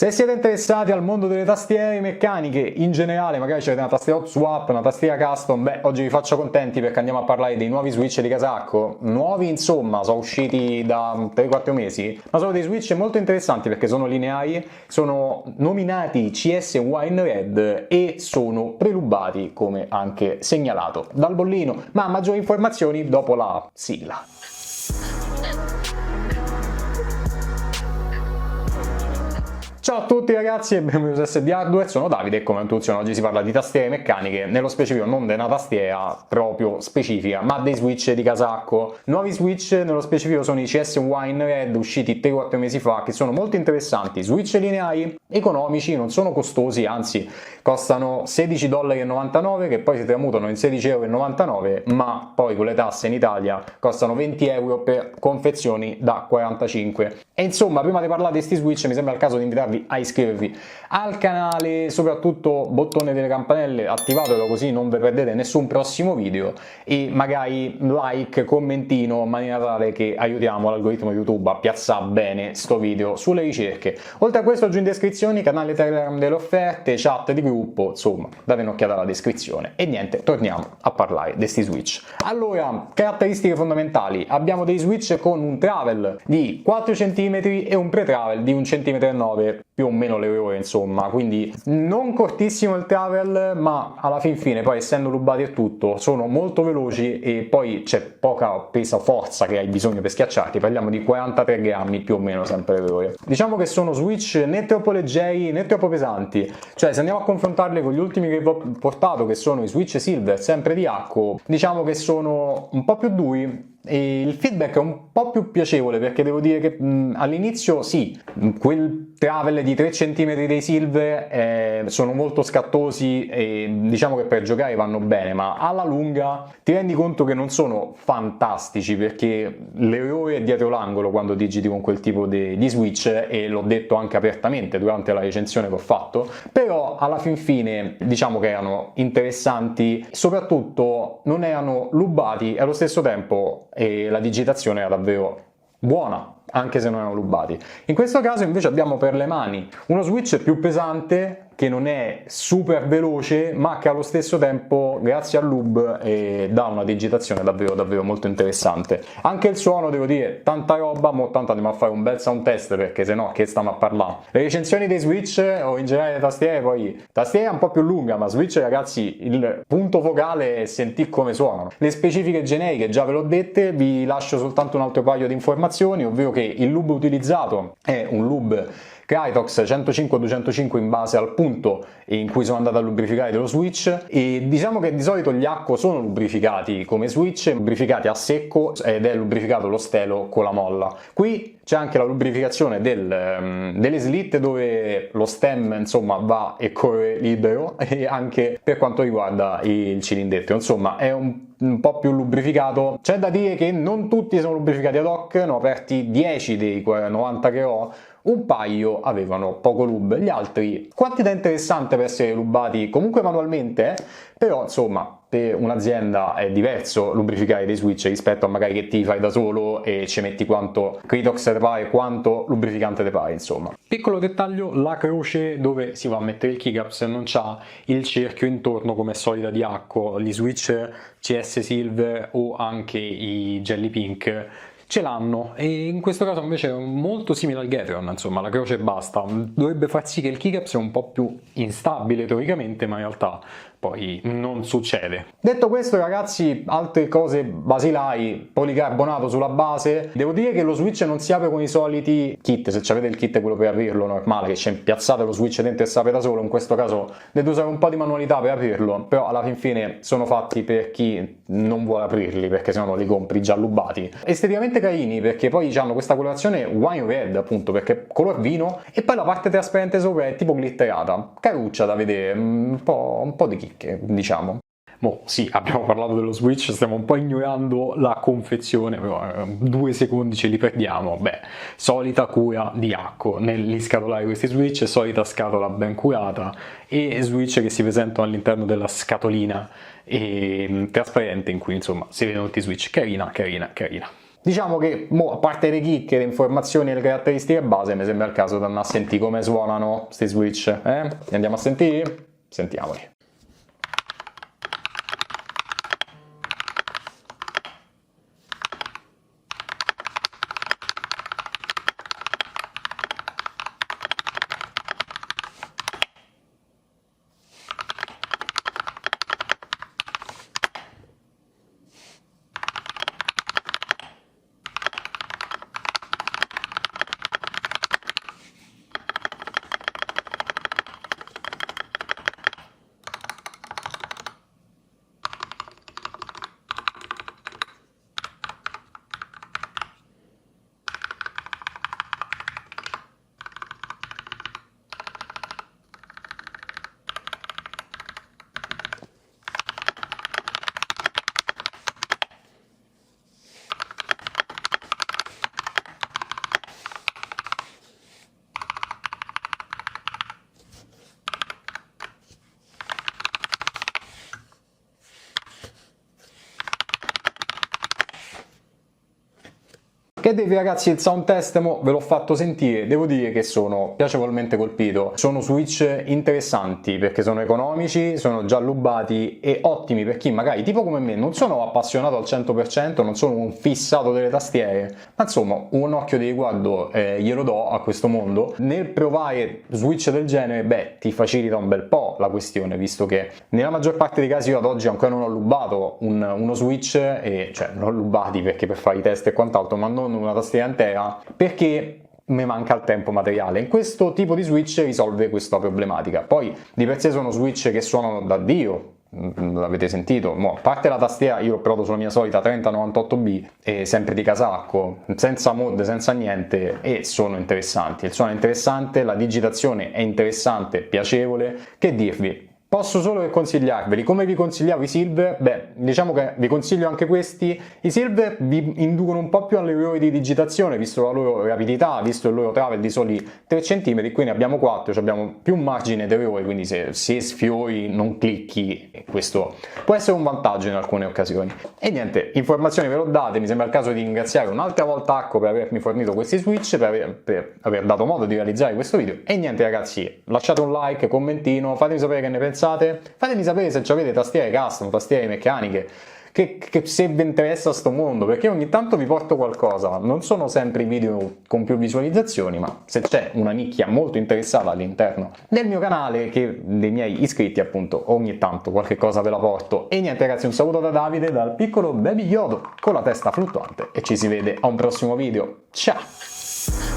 Se siete interessati al mondo delle tastiere meccaniche in generale, magari avete una tastiera hot swap, una tastiera custom, beh, oggi vi faccio contenti perché andiamo a parlare dei nuovi switch di Casacco. Nuovi insomma, sono usciti da 3-4 mesi, ma sono dei switch molto interessanti perché sono lineari, sono nominati CS Wine Red e sono prelubati, come anche segnalato dal bollino, ma maggiori informazioni dopo la sigla. Ciao a tutti ragazzi e benvenuti su SD Hardware, sono Davide e come introduzione oggi si parla di tastiere meccaniche, nello specifico non di una tastiera proprio specifica, ma dei switch di Casacco. Nuovi switch nello specifico sono i CS Wine Red usciti 3-4 mesi fa, che sono molto interessanti, switch lineari, economici, non sono costosi, anzi costano $16,99 che poi si tramutano in €16,99, ma poi con le tasse in Italia costano €20 per confezioni da 45. E insomma, prima di parlare di questi switch mi sembra il caso di invitarvi a iscrivervi al canale, soprattutto bottone delle campanelle, attivatelo così non vi perdete nessun prossimo video e magari like, commentino, in maniera tale che aiutiamo l'algoritmo YouTube a piazzare bene sto video sulle ricerche. Oltre a questo giù in descrizione canale Telegram delle offerte, chat di gruppo, insomma date un'occhiata alla descrizione. E niente, torniamo a parlare di questi switch. Allora, caratteristiche fondamentali: abbiamo dei switch con un travel di 4 cm e un pre-travel di 1,9 cm, più o meno le ore insomma, quindi non cortissimo il travel, ma alla fin fine poi essendo rubati e tutto sono molto veloci e poi c'è poca pesa forza che hai bisogno per schiacciarti, parliamo di 43 grammi più o meno sempre le ore. Diciamo che sono switch né troppo leggeri né troppo pesanti, cioè se andiamo a confrontarli con gli ultimi che vi ho portato, che sono i switch Silver sempre di Acco, diciamo che sono un po' più duri e il feedback è un po' più piacevole perché devo dire che all'inizio sì, quel travel di 3 cm dei Silver sono molto scattosi e diciamo che per giocare vanno bene, ma alla lunga ti rendi conto che non sono fantastici perché l'errore è dietro l'angolo quando digiti con quel tipo di switch, e l'ho detto anche apertamente durante la recensione che ho fatto, però alla fin fine diciamo che erano interessanti, soprattutto non erano rubati e allo stesso tempo la digitazione era davvero buona, anche se non erano rubati. In questo caso invece abbiamo per le mani uno switch più pesante che non è super veloce, ma che allo stesso tempo grazie al lube dà una digitazione davvero molto interessante. Anche il suono, devo dire, tanta roba, mo tanto andiamo a fare un bel sound test perché sennò che stiamo a parlare. Le recensioni dei switch o in generale le tastiere, poi tastiera è un po' più lunga, ma switch ragazzi il punto focale è sentire come suonano. Le specifiche generiche già ve l'ho dette, vi lascio soltanto un altro paio di informazioni, ovvero che il lube utilizzato è un lube Krytox 105-205 in base al punto in cui sono andato a lubrificare dello switch, e diciamo che di solito gli Acco sono lubrificati come switch, lubrificati a secco ed è lubrificato lo stelo con la molla. Qui c'è anche la lubrificazione delle slit dove lo stem insomma va e corre libero, e anche per quanto riguarda il cilindretto, insomma è un po' più lubrificato. C'è da dire che non tutti sono lubrificati ad hoc, ne ho aperti 10 dei 90 che ho, un paio avevano poco lube, gli altri quantità interessante per essere lubati comunque manualmente, però insomma per un'azienda è diverso lubrificare dei switch rispetto a magari che ti fai da solo e ci metti quanto Krytox te pare, quanto lubrificante te pare, insomma. Piccolo dettaglio, la croce dove si va a mettere il keycaps non c'ha il cerchio intorno come è solita di Acco, gli switch CS Silver o anche i Jelly Pink ce l'hanno, e in questo caso invece è molto simile al Gateron, insomma la croce basta, dovrebbe far sì che il keycaps sia un po' più instabile teoricamente, ma in realtà poi non succede. Detto questo ragazzi, altre cose basilari: policarbonato sulla base. Devo dire che lo switch non si apre con i soliti kit, se avete il kit quello per aprirlo normale che c'è, impiazzate lo switch dentro e si apre da solo, in questo caso dovete usare un po' di manualità per aprirlo, però alla fin fine sono fatti per chi non vuole aprirli perché sennò non li compri già lubati. Esteticamente carini perché poi hanno questa colorazione wine red appunto perché color vino, e poi la parte trasparente sopra è tipo glitterata, caruccia da vedere, un po' di chicche diciamo. Mo sì, abbiamo parlato dello switch, stiamo un po' ignorando la confezione, però 2 secondi ce li perdiamo. Beh, solita cura di Acco nell'iscatolare questi switch, solita scatola ben curata e switch che si presentano all'interno della scatolina trasparente in cui insomma si vedono tutti i switch, carina. Diciamo che, a parte le chicche, le informazioni e le caratteristiche base, mi sembra il caso di andare a sentire come suonano questi switch, Andiamo a sentire? Sentiamoli. Che devi ragazzi, il sound test ve l'ho fatto sentire, devo dire che sono piacevolmente colpito, sono switch interessanti perché sono economici, sono già lubati e ottimi per chi magari tipo come me non sono appassionato al 100%, non sono un fissato delle tastiere, ma insomma un occhio di riguardo glielo do a questo mondo. Nel provare switch del genere, ti facilita un bel po' la questione, visto che nella maggior parte dei casi io ad oggi ancora non ho lubato uno switch, cioè non ho lubati perché per fare i test e quant'altro, ma non una tastiera intera, perché mi manca il tempo materiale. In questo tipo di switch risolve questa problematica. Poi di per sé sono switch che suonano da Dio, l'avete sentito, a parte la tastiera io l'ho provato sulla mia solita 3098B e sempre di casacco, senza mod, senza niente, e sono interessanti, il suono è interessante, la digitazione è interessante, piacevole, che dirvi. Posso solo che consigliarveli, come vi consigliavo i Silver, diciamo che vi consiglio anche questi. I Silver vi inducono un po' più all'errore di digitazione, visto la loro rapidità, visto il loro travel di soli 3 cm, qui ne abbiamo 4, cioè abbiamo più margine d'errore, quindi se sfiori non clicchi, questo può essere un vantaggio in alcune occasioni. E niente, informazioni ve l'ho date, mi sembra il caso di ringraziare un'altra volta Acco per avermi fornito questi switch, per aver dato modo di realizzare questo video. E niente ragazzi, lasciate un like, commentino, fatemi sapere che ne pensate. Fatemi sapere se avete tastiere custom, tastiere meccaniche, che se vi interessa sto mondo, perché ogni tanto vi porto qualcosa, non sono sempre video con più visualizzazioni, ma se c'è una nicchia molto interessata all'interno del mio canale, che dei miei iscritti appunto, ogni tanto qualche cosa ve la porto. E niente ragazzi, un saluto da Davide, dal piccolo Baby Yodo con la testa fluttuante, e ci si vede a un prossimo video, ciao!